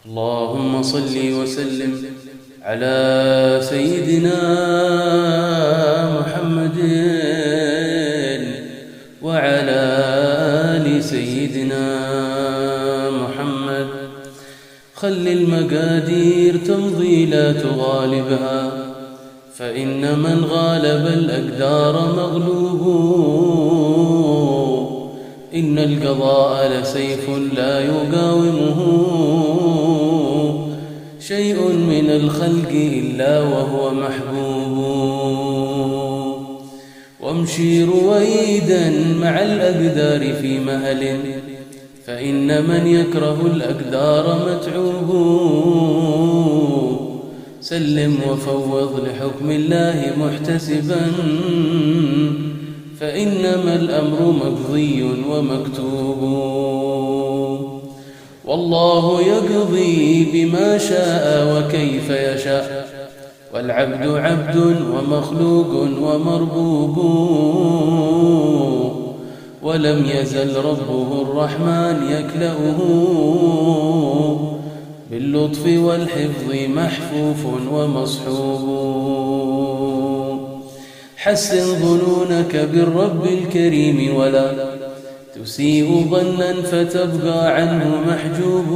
اللهم صل وسلم على سيدنا محمد وعلى آل سيدنا محمد. خل المقادير تمضي لا تغالبها، فإن من غالب الأقدار مغلوب. إن القضاء لسيف لا يقاومه شيء من الخلق إلا وهو محبوب. وامشي رويدا مع الأقدار في مهل، فإن من يكره الأقدار متعوب. سلم وفوض لحكم الله محتسبا، فإنما الأمر مقضي ومكتوب. والله يقضي بما شاء وكيف يشاء، والعبد عبد ومخلوق ومربوب. ولم يزل ربه الرحمن يكلأه، باللطف والحفظ محفوف ومصحوب. حسن ظنونك بالرب الكريم، ولا تسيء ظنا فتبقى عنه محجوب.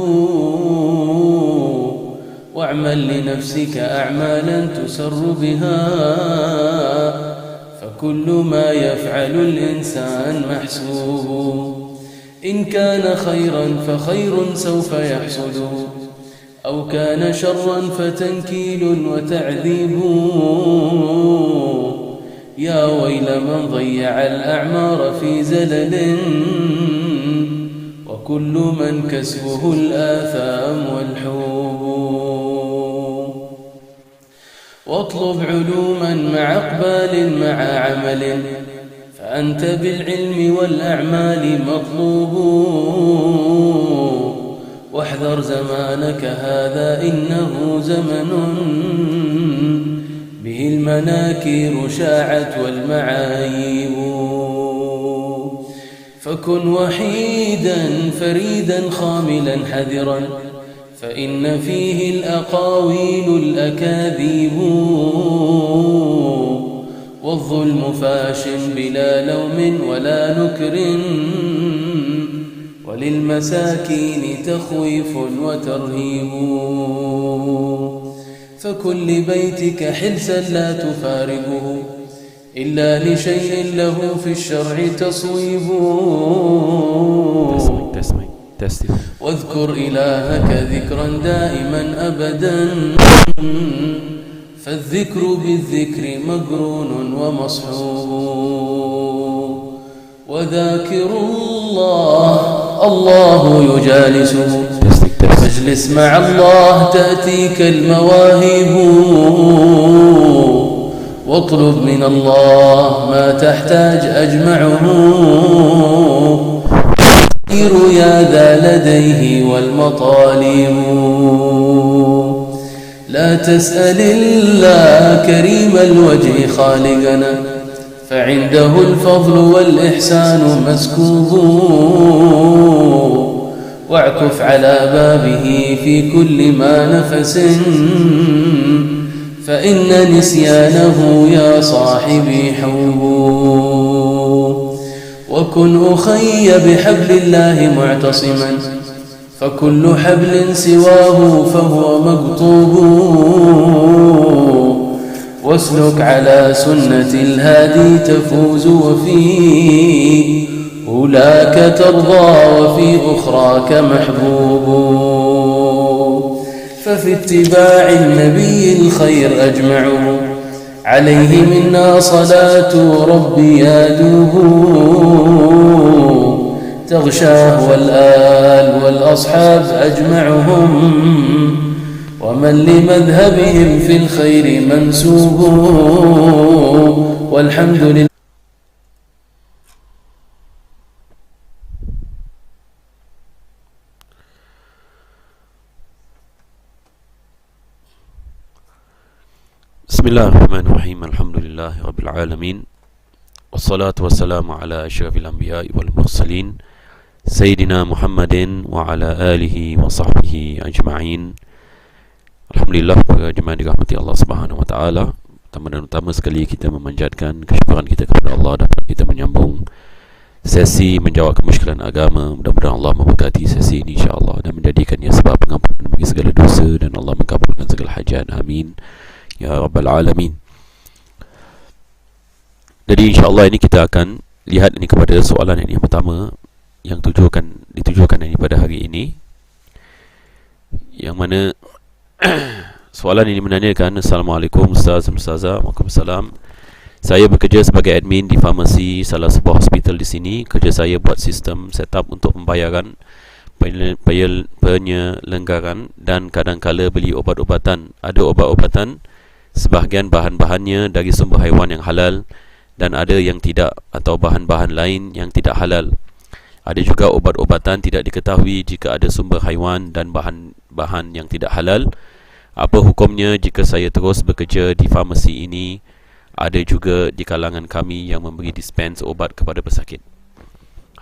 واعمل لنفسك أعمالا تسر بها، فكل ما يفعل الإنسان محسوب. إن كان خيرا فخير سوف يحصده، أو كان شرا فتنكيل وتعذيب. يا ويل من ضيع الأعمار في زلل، وكل من كسبه الآثام والحوب. واطلب علوما مع إقبال مع عمل، فأنت بالعلم والأعمال مطلوب. واحذر زمانك هذا إنه زمن، به المناكير شاعت والمعايب. فكن وحيدا فريدا خاملا حذرا، فإن فيه الأقاويل الأكاذيب. والظلم فاش بلا لوم ولا نكر، وللمساكين تخويف وترهيب. فكن لبيتك حلسا لا تفارقه، إلا لشيء له في الشرع تصويب. واذكر إلهك ذكرا دائما أبدا، فالذكر بالذكر مقرون ومصحوب. وذاكر الله يجالسه، فاجلس مع الله تأتيك المواهب. واطلب من الله ما تحتاج أجمعه، يا ذا لديه والمطالب. لا تسأل الله كريم الوجه خالقنا، فعنده الفضل والإحسان مسكوب. واعكف على بابه في كل ما نفس، فإن نسيانه يا صاحبي حوب. وكن أخي بحبل الله معتصما، فكل حبل سواه فهو مقطوب. واسلك على سنة الهادي تفوز، وفي أولاك ترضى وفي أخراك محبوب. ففي اتباع النبي الخير أجمعه، عليه منا صلاة ربي يادوب. تغشاه والآل والأصحاب أجمعهم، ومن لمذهبهم في الخير منسوب. والحمد لله. بسم الله الرحمن الرحيم. الحمد لله رب العالمين، والصلاة والسلام على أشرف الأنبياء والمرسلين Sayyidina Muhammadin wa ala alihi wa sahbihi ajma'in. Alhamdulillah, para jemaah dirahmati Allah Subhanahu wa taala. Pertama dan utama sekali kita memanjatkan kesyukuran kita kepada Allah dapat kita menyambung sesi menjawab kemusykilan agama. Mudah-mudahan Allah memberkati sesi ini insya-Allah dan menjadikannya sebab pengampunan bagi segala dosa dan Allah mengabulkan segala hajat. Amin ya rabbal alamin. Jadi insya-Allah ini kita akan lihat ini kepada soalan ini yang pertama yang ditujukan ini pada hari ini, yang mana soalan ini menanyakan, Assalamu'alaikum Ustaz dan Ustazah. Waalaikumsalam. Saya bekerja sebagai admin di farmasi salah sebuah hospital di sini. Kerja saya buat sistem setup untuk pembayaran, penyelenggaran dan kadang-kala beli ubat-ubatan. Ada ubat-ubatan sebahagian bahan-bahannya dari sumber haiwan yang halal dan ada yang tidak, atau bahan-bahan lain yang tidak halal. Ada juga ubat-ubatan tidak diketahui jika ada sumber haiwan dan bahan-bahan yang tidak halal. Apa hukumnya jika saya terus bekerja di farmasi ini? Ada juga di kalangan kami yang memberi dispense obat kepada pesakit.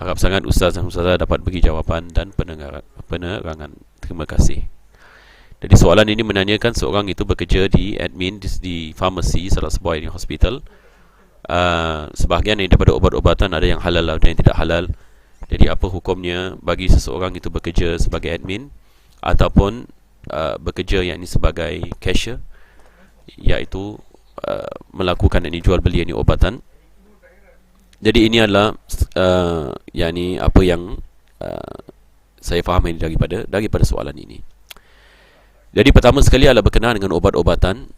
Harap sangat Ustaz dan Ustazah dapat beri jawapan dan penerangan. Terima kasih. Jadi soalan ini menanyakan seorang itu bekerja di admin di farmasi salah sebuah ini hospital. Sebahagian daripada obat-ubatan ada yang halal, ada yang tidak halal. Jadi apa hukumnya bagi seseorang itu bekerja sebagai admin ataupun bekerja yang ini sebagai cashier, iaitu melakukan ini jual beli ini obatan. Jadi ini adalah yakni apa yang saya faham ini daripada soalan ini. Jadi pertama sekali adalah berkenaan dengan obat-obatan.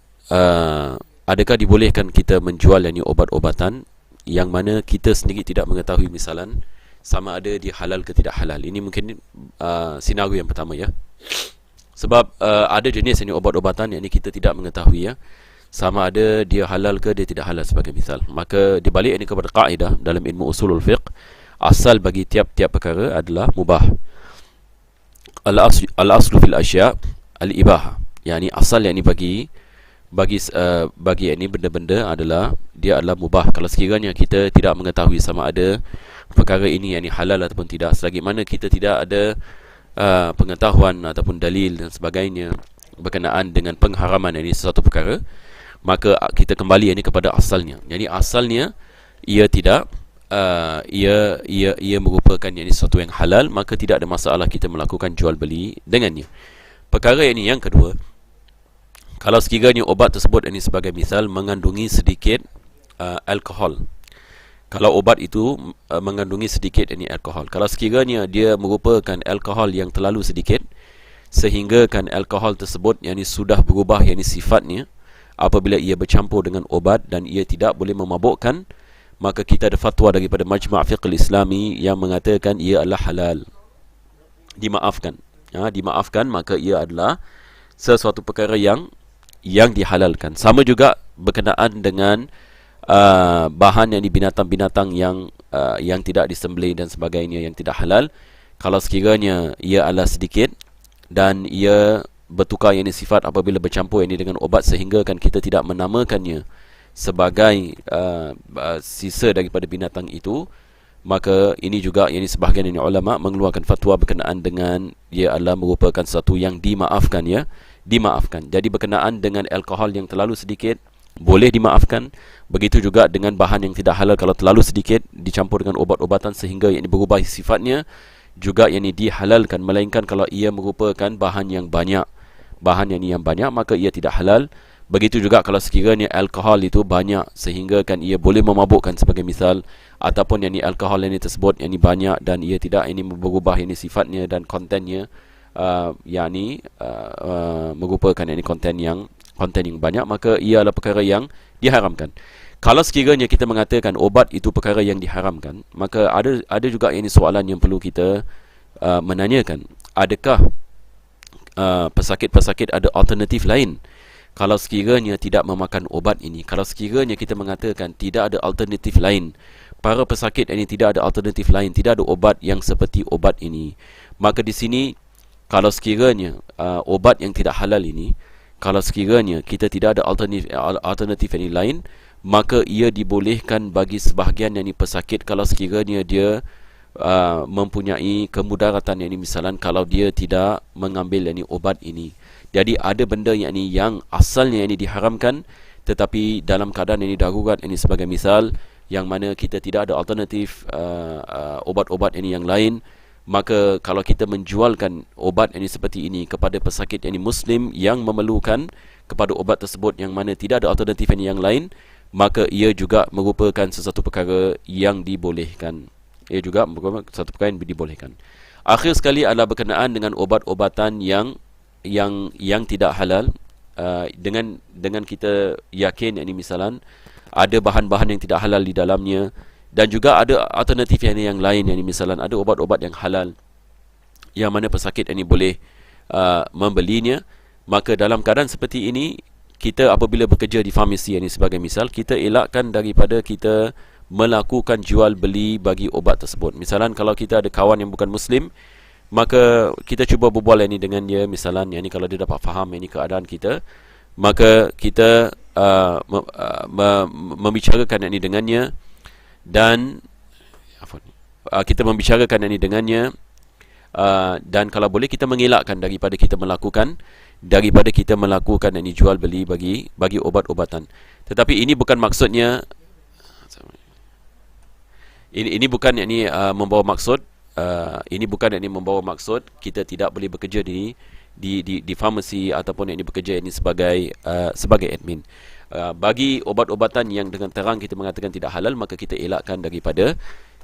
Adakah dibolehkan kita menjual yakni obat-obatan yang mana kita sendiri tidak mengetahui, misalan sama ada dia halal ke tidak halal? Ini mungkin senario yang pertama ya. Sebab ada jenis ini obat-obatan yang kita tidak mengetahui ya, sama ada dia halal ke dia tidak halal sebagai misal. Maka dibalik ini kepada kaedah dalam ilmu usulul fiqh, asal bagi tiap-tiap perkara adalah mubah. Al-aslu fil asya' al-ibahah. Yani asal yang ini bagi ini benda-benda adalah dia adalah mubah. Kalau sekiranya kita tidak mengetahui sama ada perkara ini yang halal ataupun tidak, selagi mana kita tidak ada pengetahuan ataupun dalil dan sebagainya berkenaan dengan pengharaman ini sesuatu perkara, maka kita kembali ini kepada asalnya. Jadi asalnya ia tidak ia merupakan ini sesuatu yang halal, maka tidak ada masalah kita melakukan jual beli dengannya. Perkara ini yang kedua, kalau sekiranya obat tersebut ini sebagai misal mengandungi sedikit alkohol. Kalau obat itu mengandungi sedikit ini alkohol, kalau sekiranya dia merupakan alkohol yang terlalu sedikit sehingga kan alkohol tersebut yang ini sudah berubah yang ini sifatnya apabila ia bercampur dengan obat dan ia tidak boleh memabukkan, maka kita ada fatwa daripada Majma' Fiqh Islami yang mengatakan ia adalah halal, dimaafkan. Dimaafkan, maka ia adalah sesuatu perkara yang dihalalkan. Sama juga berkenaan dengan bahan yang di binatang-binatang yang tidak disembelih dan sebagainya yang tidak halal. Kalau sekiranya ia adalah sedikit dan ia bertukar yang ini sifat apabila bercampur ini dengan obat sehingga kan kita tidak menamakannya sebagai sisa daripada binatang itu, maka ini juga yang sebahagian ini ulama mengeluarkan fatwa berkenaan dengan ia adalah merupakan sesuatu yang dimaafkan ya, dimaafkan. Jadi berkenaan dengan alkohol yang terlalu sedikit boleh dimaafkan. Begitu juga dengan bahan yang tidak halal, kalau terlalu sedikit dicampur dengan obat-obatan sehingga yang berubah sifatnya, juga yang dihalalkan. Melainkan kalau ia merupakan bahan yang banyak, maka ia tidak halal. Begitu juga kalau sekiranya alkohol itu banyak sehingga kan ia boleh memabukkan sebagai misal, ataupun yang alkohol ini tersebut yang banyak dan ia tidak ini berubah ini sifatnya dan kontennya merupakan ini konten yang banyak, maka ia adalah perkara yang diharamkan. Kalau sekiranya kita mengatakan obat itu perkara yang diharamkan, maka ada juga ini soalan yang perlu kita menanyakan. Adakah pesakit-pesakit ada alternatif lain kalau sekiranya tidak memakan obat ini? Kalau sekiranya kita mengatakan tidak ada alternatif lain, para pesakit ini tidak ada alternatif lain, tidak ada obat yang seperti obat ini, maka di sini kalau sekiranya obat yang tidak halal ini, kalau sekiranya kita tidak ada alternatif yang lain, maka ia dibolehkan bagi sebahagian yang pesakit kalau sekiranya dia mempunyai kemudaratan, yakni misalan kalau dia tidak mengambil yakni obat ini. Jadi ada benda yakni yang asalnya yakni diharamkan, tetapi dalam keadaan ini darurat, ini sebagai misal yang mana kita tidak ada alternatif obat-obat ini yang lain, maka kalau kita menjualkan obat ini seperti ini kepada pesakit ini muslim yang memerlukan kepada obat tersebut yang mana tidak ada alternatif ini yang lain, maka ia juga merupakan sesuatu perkara yang dibolehkan. Ia juga merupakan satu perkara yang dibolehkan. Akhir sekali adalah berkenaan dengan obat-obatan yang tidak halal. Dengan kita yakin ini misalan ada bahan-bahan yang tidak halal di dalamnya, dan juga ada alternatif yang lain, yang misalan ada obat-obat yang halal yang mana pesakit ini boleh membelinya. Maka dalam keadaan seperti ini, kita apabila bekerja di farmasi ini sebagai misal, kita elakkan daripada kita melakukan jual beli bagi obat tersebut. Misalan kalau kita ada kawan yang bukan muslim, maka kita cuba berbual ini dengan dia, misalan ini kalau dia dapat faham ini keadaan kita, maka kita membicarakan ini dengannya, dan kita membicarakan ini dengannya, dan kalau boleh kita mengelakkan daripada kita melakukan ini jual beli bagi obat-obatan. Tetapi ini bukan maksudnya, ini bukan yakni membawa maksud kita tidak boleh bekerja di farmasi ataupun yang bekerja ini sebagai admin. Bagi obat-obatan yang dengan terang kita mengatakan tidak halal, maka kita elakkan daripada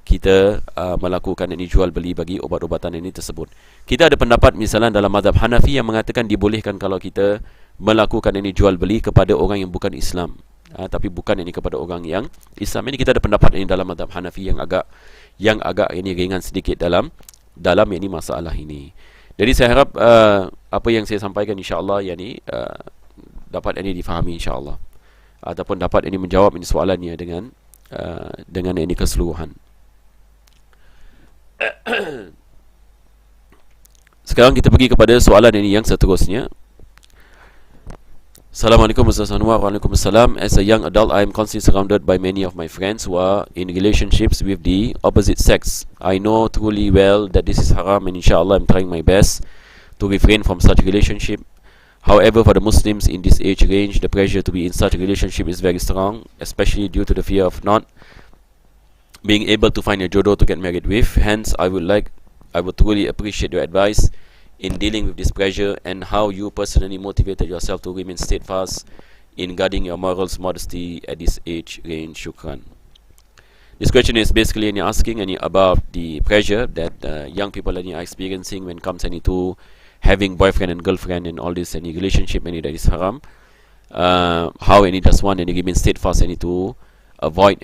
kita melakukan ini jual beli bagi obat-obatan ini tersebut. Kita ada pendapat misalnya dalam mazhab Hanafi yang mengatakan dibolehkan kalau kita melakukan ini jual beli kepada orang yang bukan Islam, tapi bukan ini kepada orang yang Islam. Ini kita ada pendapat ini dalam mazhab Hanafi yang agak ini ringan sedikit dalam ini masalah ini. Jadi saya harap apa yang saya sampaikan insya-Allah dapat ini difahami insya-Allah, ataupun dapat ini menjawab ini soalannya dengan ini keseluruhan. Sekarang kita pergi kepada soalan ini yang seterusnya. Assalamualaikum Ustaz Anwar. Waalaikumsalam. As a young adult, I am constantly surrounded by many of my friends who are in relationships with the opposite sex. I know truly well that this is haram, and inshallah I'm trying my best to refrain from such relationship. However, for the Muslims in this age range, the pressure to be in such a relationship is very strong, especially due to the fear of not being able to find a jodoh to get married with. Hence, I would truly appreciate your advice in dealing with this pressure, and how you personally motivated yourself to remain steadfast in guarding your morals, modesty at this age range. Shukran. This question is basically asking about the pressure that young people are experiencing when it comes to having boyfriend and girlfriend and all this relationship that is haram. How does one remain steadfast to avoid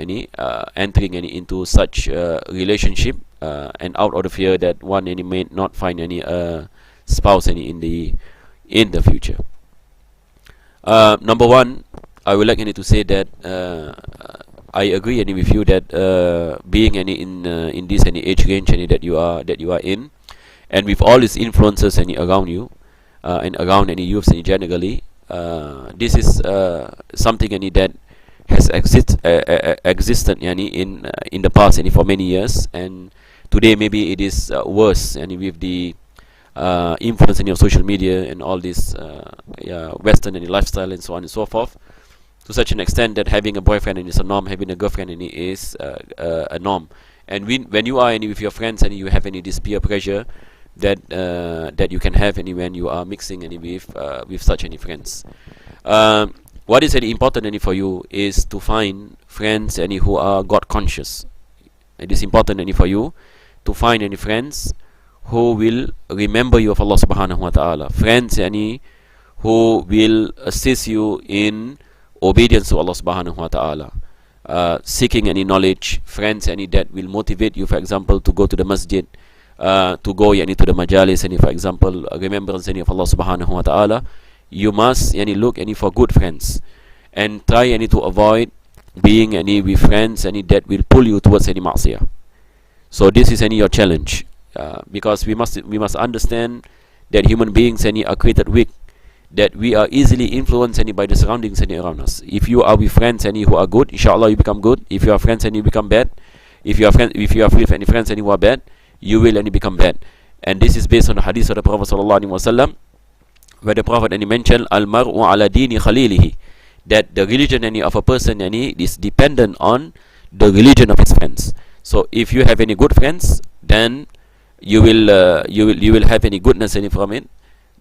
entering into such relationship, and out of the fear that one may not find any spouse in the future. Number one, I would like to say that I agree with you that being in this age range that you are in, and with all these influences around you and around any youths generally, this is something that has existed in the past for many years, and today maybe it is worse with the influence of social media and all this Western lifestyle and so on and so forth, to such an extent that having a boyfriend is a norm, having a girlfriend is a norm. And when you are with your friends and you have this peer pressure that you can have when you are mixing with such friends. What is important for you is to find friends who are God conscious. It is important for you to find friends who will remember you of Allah subhanahu wa ta'ala, friends who will assist you in obedience to Allah subhanahu wa ta'ala, seeking knowledge, friends that will motivate you, for example, to go to the masjid, to go to the majalis, for example, remembrance of Allah subhanahu wa ta'ala. You must look for good friends, and try to avoid being with friends that will pull you towards ma'siyah. So this is your challenge, because we must understand that human beings are created weak, that we are easily influenced by the surroundings around us. If you are with friends who are good, inshallah you become good. If you are friends and you become bad, If you are with any friends and you are bad, you will and become bad. And this is based on the hadith of the Prophet sallallahu alaihi wasallam, where the Prophet and he mentioned al-mar'u ala dini khalilihi, that the religion of a person is dependent on the religion of his friends. So if you have any good friends, then you will have any goodness from it.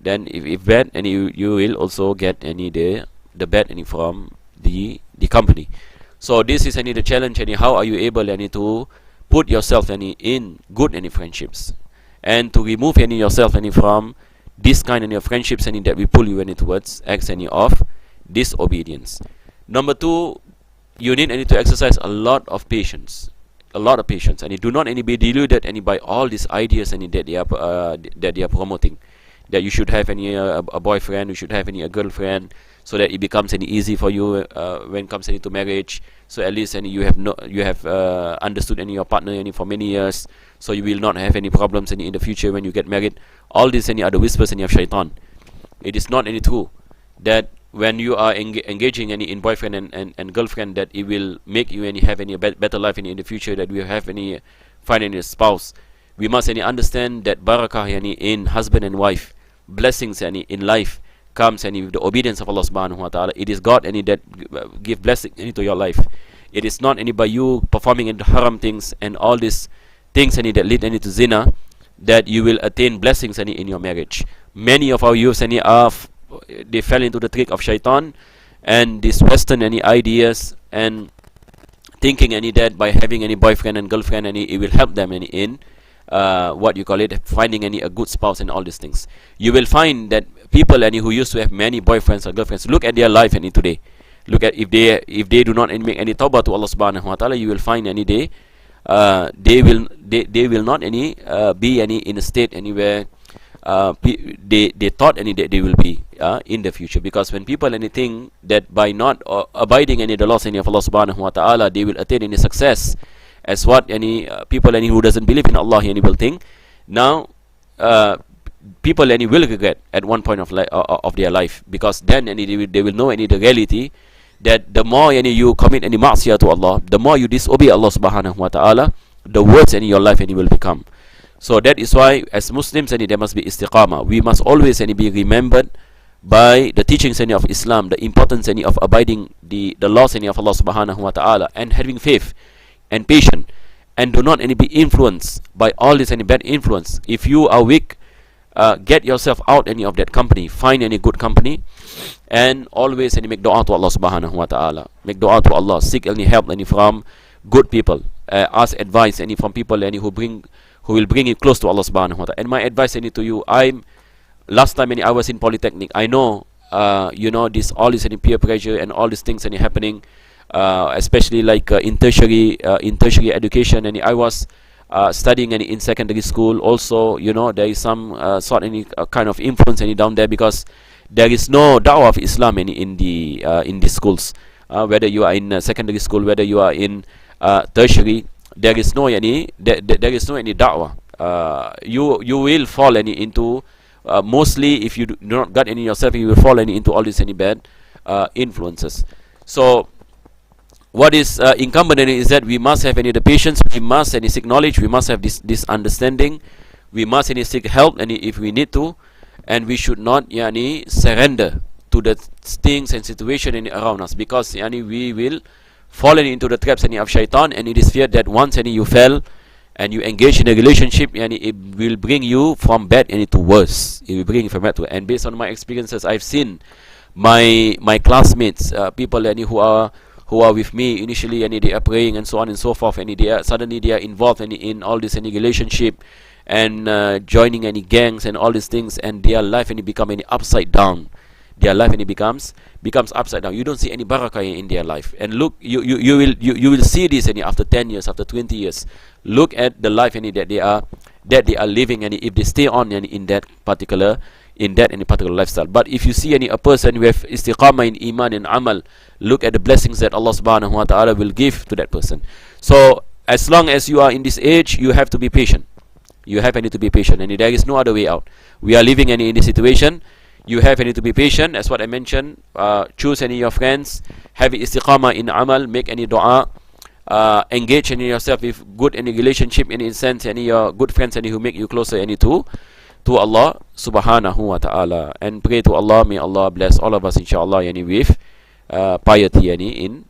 Then if bad, and you will also get the bad from the company. So this is the challenge. How are you able to put yourself in good friendships, and to remove yourself from this kind of friendships that will pull you towards acts of disobedience. Number 2, you need to exercise a lot of patience, and you do not be deluded by all these ideas that they are promoting, that you should have a boyfriend, you should have a girlfriend, so that it becomes easy for you when it comes to marriage. So at least you have understood your partner for many years, so you will not have any problems in the future when you get married. All these are the whispers of shaitan. It is not true that when you are engaging in boyfriend and girlfriend, that it will make you have better life in the future, that we have find a spouse. We must understand that barakah in husband and wife, blessings in life, comes with the obedience of Allah subhanahu wa ta'ala. It is God that give blessing into your life. It is not by you performing into haram things and all these things that lead to zina that you will attain blessings in your marriage. Many of our youths they fell into the trick of shaitan and these western ideas, and thinking that by having boyfriend and girlfriend it will help them in finding a good spouse and all these things. You will find that people who used to have many boyfriends or girlfriends, look at their life today. Look at if they do not make any tawbah to Allah subhanahu wa ta'ala, you will find they will not be in a state where they thought that they will be in the future. Because when people think that by not abiding the laws of Allah subhanahu wa ta'ala, they will attain any success, as what people who doesn't believe in Allah will think. Now people will regret at one point of their life, because then they will know the reality that the more you commit any ma'siyah to Allah, the more you disobey Allah subhanahu wa ta'ala, the worse your life will become. So that is why as Muslims there must be istiqamah. We must always be remembered by the teachings of Islam, the importance of abiding the laws of Allah subhanahu wa ta'ala, and having faith and patience, and do not be influenced by all this bad influence. If you are weak, get yourself out of that company, find any good company, and always make dua to Allah subhanahu wa ta'ala. Make dua to Allah, seek any help from good people, ask advice from people who will bring you close to Allah subhanahu wa ta'ala. And my advice to you, last time I was in Polytechnic, I know all this peer pressure and all these things happening, especially like in tertiary education, and I was studying in secondary school also. There is some kind of influence down there, because there is no da'wah of Islam in these schools. Whether you are in secondary school, whether you are in tertiary, there is no any da'wah. You will fall into mostly, if you do not got any yourself, you will fall into all these bad influences. So what is incumbent is that we must have the patience, we must seek knowledge, we must have this understanding, we must seek help if we need to, and we should not surrender to the things and situation around us, because we will fall into the traps of shaitan, and it is feared that once you fell and you engage in a relationship, it will bring you from bad to worse. It will bring you from bad to. And based on my experiences, I've seen my classmates, people who are with me initially, they are praying and so on and so forth, and suddenly they are involved in all this relationship, and joining any gangs and all these things, and their life become upside down. Their life becomes upside down. You don't see any barakah in their life. And look, you will see this after 10 years, after 20 years. Look at the life that they are living, and if they stay on in that particular lifestyle. But if you see a person who have istiqamah in iman and amal, look at the blessings that Allah subhanahu wa ta'ala will give to that person. So as long as you are in this age, you have to be patient. You have to be patient, and there is no other way out. We are living in this situation. You have to be patient, as what I mentioned. Choose your friends, have istiqamah in amal, make any dua, engage in yourself with good any relationship in sense any your good friends any who make you closer any to Allah subhanahu wa ta'ala, and pray to Allah, may Allah bless all of us inshallah yani with piety yani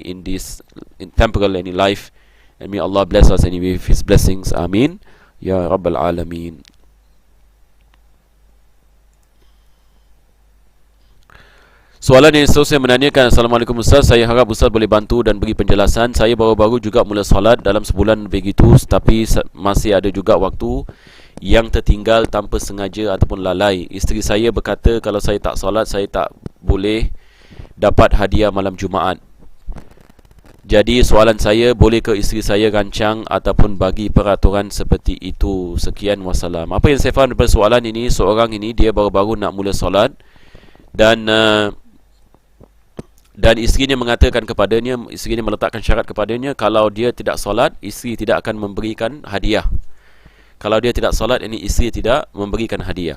in this in temporal any life, and may Allah bless us any with his blessings, amin ya rabbal alamin. Soalan yang seterusnya menanyakan, Assalamu'alaikum Ustaz, saya harap Ustaz boleh bantu dan beri penjelasan. Saya baru-baru juga mula solat dalam sebulan begitu, tapi masih ada juga waktu yang tertinggal tanpa sengaja ataupun lalai. Isteri saya berkata kalau saya tak solat, saya tak boleh dapat hadiah malam Jumaat. Jadi soalan saya, boleh ke isteri saya rancang ataupun bagi peraturan seperti itu? Sekian, wassalam. Apa yang saya faham daripada soalan ini, seorang ini dia baru-baru nak mula solat dan isterinya mengatakan kepadanya, isterinya meletakkan syarat kepadanya, kalau dia tidak solat, isteri tidak akan memberikan hadiah. Kalau dia tidak solat, ini isteri tidak memberikan hadiah.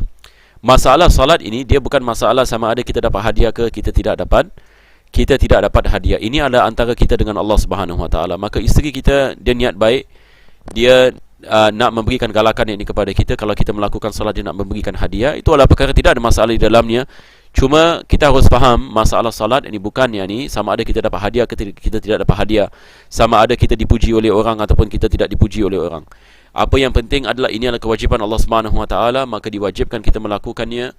Masalah solat ini dia bukan masalah sama ada kita dapat hadiah ke kita tidak dapat hadiah. Ini adalah antara kita dengan Allah Subhanahu Wa Taala. Maka isteri kita dia niat baik, dia nak memberikan galakan ini kepada kita. Kalau kita melakukan solat dia nak memberikan hadiah, itu adalah perkara tidak ada masalah di dalamnya. Cuma kita harus faham masalah salat ini bukan yani sama ada kita dapat hadiah ke kita tidak dapat hadiah, sama ada kita dipuji oleh orang ataupun kita tidak dipuji oleh orang. Apa yang penting adalah ini adalah kewajipan Allah Subhanahu Wa Taala, maka diwajibkan kita melakukannya.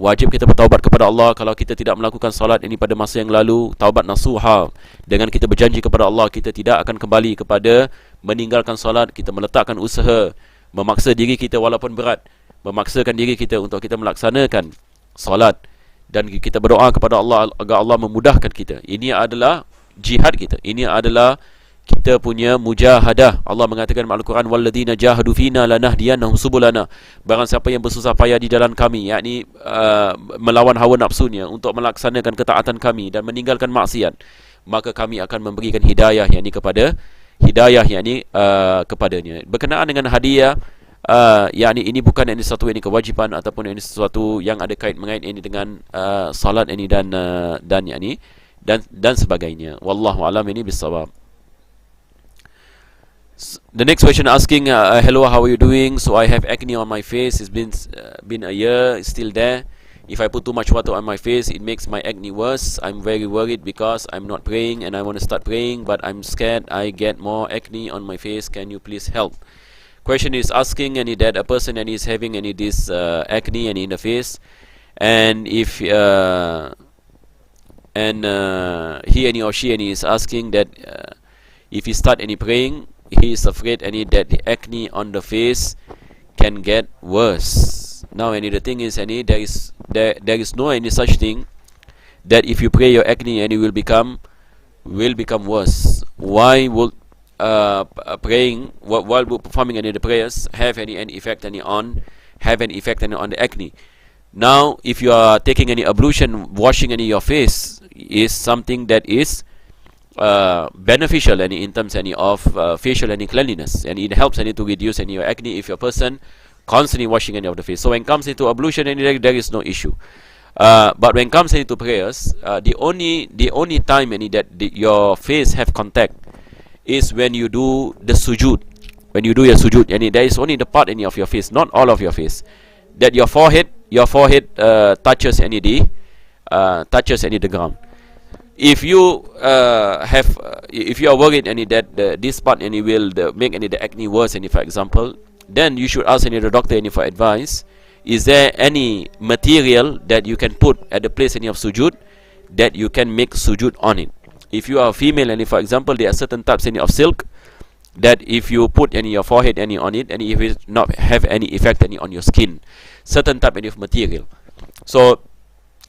Wajib kita bertaubat kepada Allah. Kalau kita tidak melakukan salat ini pada masa yang lalu, taubat nasuha, dengan kita berjanji kepada Allah kita tidak akan kembali kepada meninggalkan salat. Kita meletakkan usaha, memaksa diri kita walaupun berat, memaksakan diri kita untuk kita melaksanakan salat, dan kita berdoa kepada Allah agar Allah memudahkan kita. Ini adalah jihad kita, ini adalah kita punya mujahadah. Allah mengatakan dalam Al-Quran, walladzina jahadu fina lanahdiyannahum subulana. Barang siapa yang bersusah payah di jalan kami, yakni melawan hawa nafsunya untuk melaksanakan ketaatan kami dan meninggalkan maksiat, maka kami akan memberikan hidayah yakni kepadanya. Berkenaan dengan hadiah, yakni ini bukan ini satu ini kewajipan ataupun ini sesuatu yang ada mengait ini dengan salat ini dan sebagainya. Wallahu alam ini bisawab. The next question asking, hello, how are you doing? So I have acne on my face. It's been a year, it's still there. If I put too much water on my face, it makes my acne worse. I'm very worried because I'm not praying and I want to start praying, but I'm scared I get more acne on my face. Can you please help? Question is asking that a person is having this acne in the face, and if he or she is asking that if he start praying, he is afraid that the acne on the face can get worse. Now the thing is there is no any such thing that if you pray your acne will become worse. Why would praying while performing the prayers have any effect on the acne? Now if you are taking any ablution, washing your face is something that is beneficial in terms of facial cleanliness, and it helps to reduce your acne if your person constantly washing of the face. So when it comes into ablution there is no issue. But when it comes into prayers, the only time that your face have contact is when you do the sujood. When you do your sujood, and there is only the part of your face, not all of your face, that your forehead touches the ground. If you if you are worried that this part will make the acne worse, for example, then you should ask the doctor for advice. Is there any material that you can put at the place of sujood that you can make sujood on it? If you are a female, for example, there are certain types of silk that if you put your forehead on it, and it will not have any effect on your skin. Certain type of material. So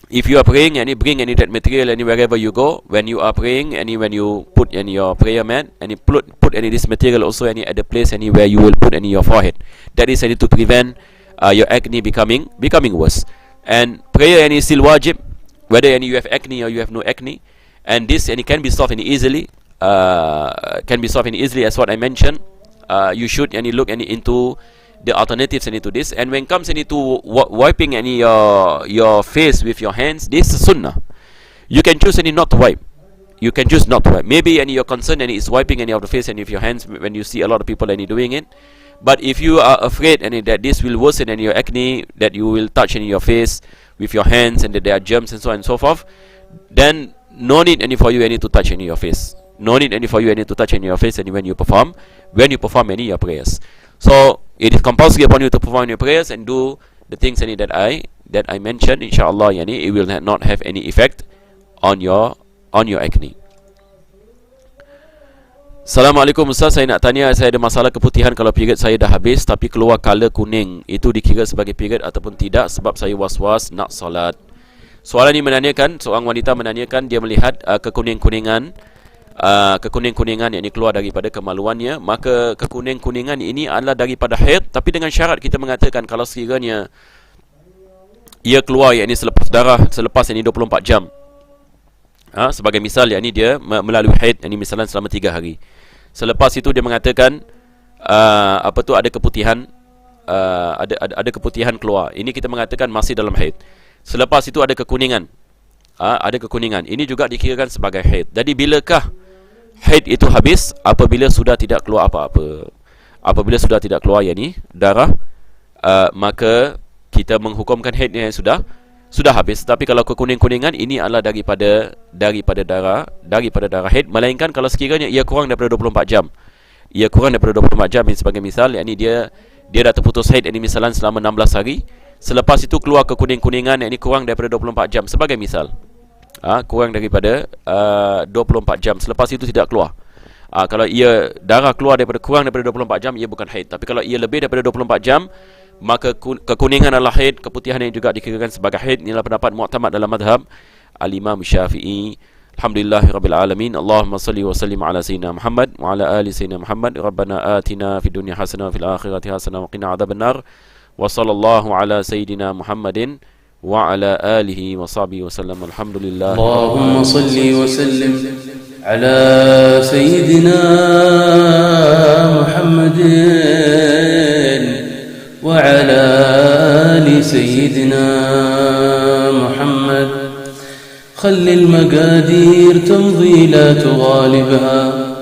if you are praying bring that material wherever you go. When you are praying when you put your prayer mat you put this material also at the place where you will put your forehead. That is to prevent your acne becoming worse. And prayer is still wajib whether you have acne or you have no acne, and this can be solved easily. As what I mentioned. You should look into the alternatives into this. And when it comes into wiping your face with your hands, this is sunnah. You can choose not to wipe. you can choose not to wipe. Maybe and you're concerned and is wiping any of the face and if your hands when you see a lot of people and you're doing it. But if you are afraid and that this will worsen any your acne, that you will touch in your face with your hands and that there are germs and so on and so forth, then no need any for you any to touch any your face. No need any for you any to touch any your face any when you perform any your prayers. So it is compulsory upon you to perform your prayers and do the things any that I mentioned. Inshallah, yani it will not have any effect on your acne. Assalamualaikum Ustaz, saya nak tanya, saya ada masalah keputihan kalau period saya dah habis tapi keluar color kuning. Itu dikira sebagai period ataupun tidak sebab saya was-was nak solat. Soalan ini menanyakan, seorang wanita menanyakan dia melihat kekuning-kuningan yang keluar daripada kemaluannya, maka kekuning-kuningan ini adalah daripada haid, tapi dengan syarat kita mengatakan kalau sekiranya ia keluar yakni selepas ini 24 jam. Sebagai misal yakni dia melalui haid yakni misalan selama 3 hari. Selepas itu dia mengatakan ada keputihan ada keputihan keluar. Ini kita mengatakan masih dalam haid. Selepas itu ada kekuningan. Ini juga dikirakan sebagai haid. Jadi bilakah haid itu habis? Apabila sudah tidak keluar apa-apa. Apabila sudah tidak keluar yakni darah, maka kita menghukumkan haid yang sudah habis. Tapi kalau kekuning-kuningan ini adalah daripada darah haid, melainkan kalau sekiranya ia kurang daripada 24 jam. Ia kurang daripada 24 jam sebagai misal, yakni dia dah terputus haid yakni misalan selama 16 hari. Selepas itu keluar kekuning-kuningan yakni kurang daripada 24 jam sebagai misal. Kurang daripada 24 jam. Selepas itu tidak keluar. Kalau ia darah keluar kurang daripada 24 jam, ia bukan haid. Tapi kalau ia lebih daripada 24 jam, maka kekuningan adalah haid, keputihan yang juga dikirakan sebagai haid. Inilah pendapat mu'tamad dalam madhab al-Imam Syafi'i. Alhamdulillahirabbil alamin. Allahumma salli wa sallim ala sayyidina Muhammad wa ala ali sayyidina Muhammad. Rabbana atina fid dunya hasanah wa fil akhirati hasanah wa qina adzabannar. Wa sallallahu ala sayyidina Muhammadin wa ala alihi wa sahbihi wa sallam. Alhamdulillah. Allahumma salli wa sallim ala sayyidina Muhammadin وعلى آل سيدنا محمد خل المقادير تمضي لا تغالبها